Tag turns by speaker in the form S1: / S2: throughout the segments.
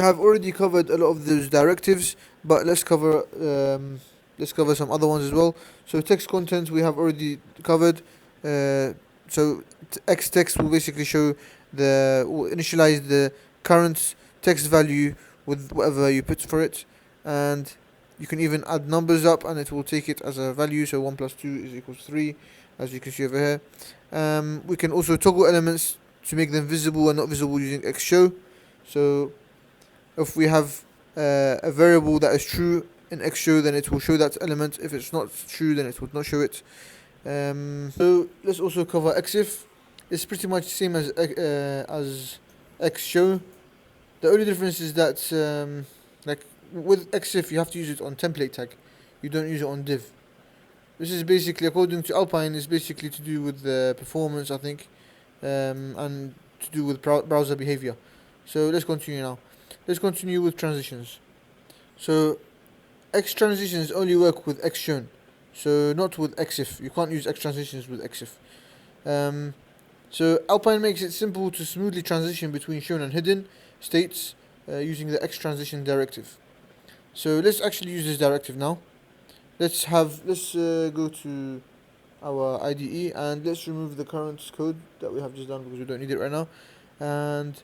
S1: have already covered a lot of those directives, but let's cover some other ones as well. So text content we have already covered. So x text will basically show will initialize the current text value with whatever you put for it, and you can even add numbers up and it will take it as a value. So 1 plus 2 is equals 3, as you can see over here. We can also toggle elements to make them visible and not visible using xshow. So if we have a variable that is true in xshow, then it will show that element. If it's not true, then it would not show it. So let's also cover Exif. It's pretty much the same as xshow. The only difference is that like with Exif you have to use it on template tag. You don't use it on div. This is basically, according to Alpine, is basically to do with the performance, I think, and to do with browser behavior. So let's continue now. Let's continue with transitions. So X transitions only work with X shown, so not with Exif. You can't use X transitions with Exif. So Alpine makes it simple to smoothly transition between shown and hidden states using the X transition directive. So let's actually use this directive now. Let's go to our IDE and let's remove the current code that we have just done because we don't need it right now. And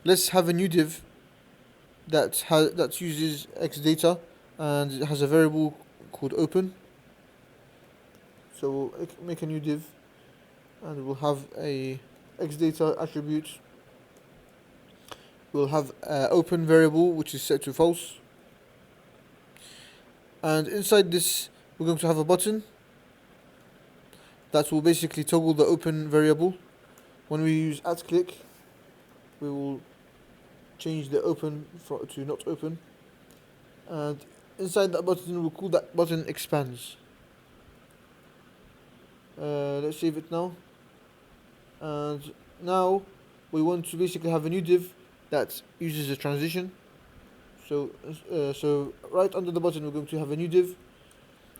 S1: let's have a new div that uses X data and it has a variable called open. So we'll make a new div and we'll have a X data attribute. We'll have open variable which is set to false. And inside this we're going to have a button that will basically toggle the open variable. When we use @click, we will change the open to not open, and inside that button we'll call that button expands. Let's save it now, and now we want to basically have a new div that uses a transition. So right under the button we're going to have a new div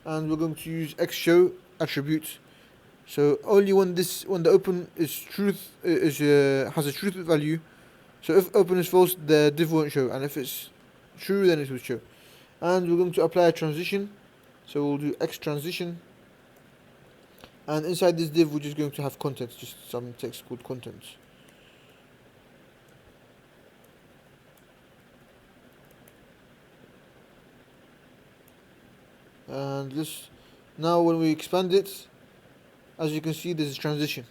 S1: and we're going to use xshow attribute. So only when the open is has a truth value. So if open is false, the div won't show, and if it's true, then it will show. And we're going to apply a transition. So we'll do x transition, and inside this div we're just going to have content, just some text called content. And this, now when we expand it, as you can see there's a transition.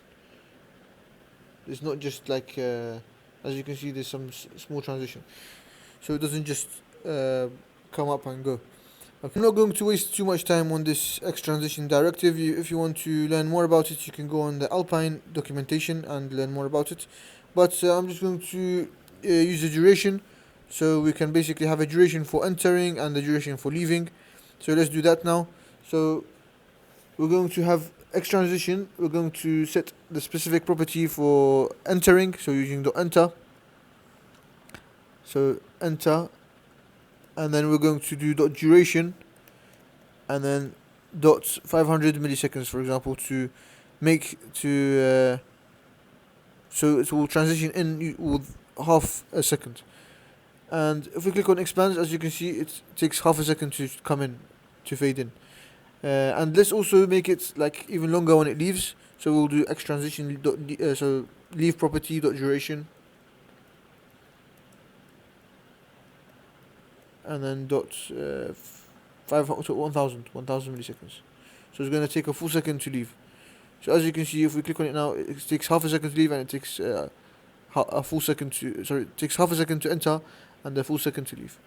S1: It's not just like as you can see there's some small transition, so it doesn't just come up and go. Okay. I'm not going to waste too much time on this X transition directive. If you want to learn more about it, you can go on the Alpine documentation and learn more about it. But I'm just going to use the duration, so we can basically have a duration for entering and the duration for leaving. So let's do that now. So we're going to have X transition. We're going to set the specific property for entering, so using the enter. So enter, and then we're going to do dot duration, and then dot 500 milliseconds, for example, to make so it will transition in with half a second. And if we click on expand, as you can see, it takes half a second to come in, to fade in. And let's also make it like even longer when it leaves. So we'll do x transition so leave property dot duration, and then dot 1000 milliseconds. So it's going to take a full second to leave. So as you can see, if we click on it now, it takes half a second to leave, and it takes a full second to it takes half a second to enter and a full second to leave.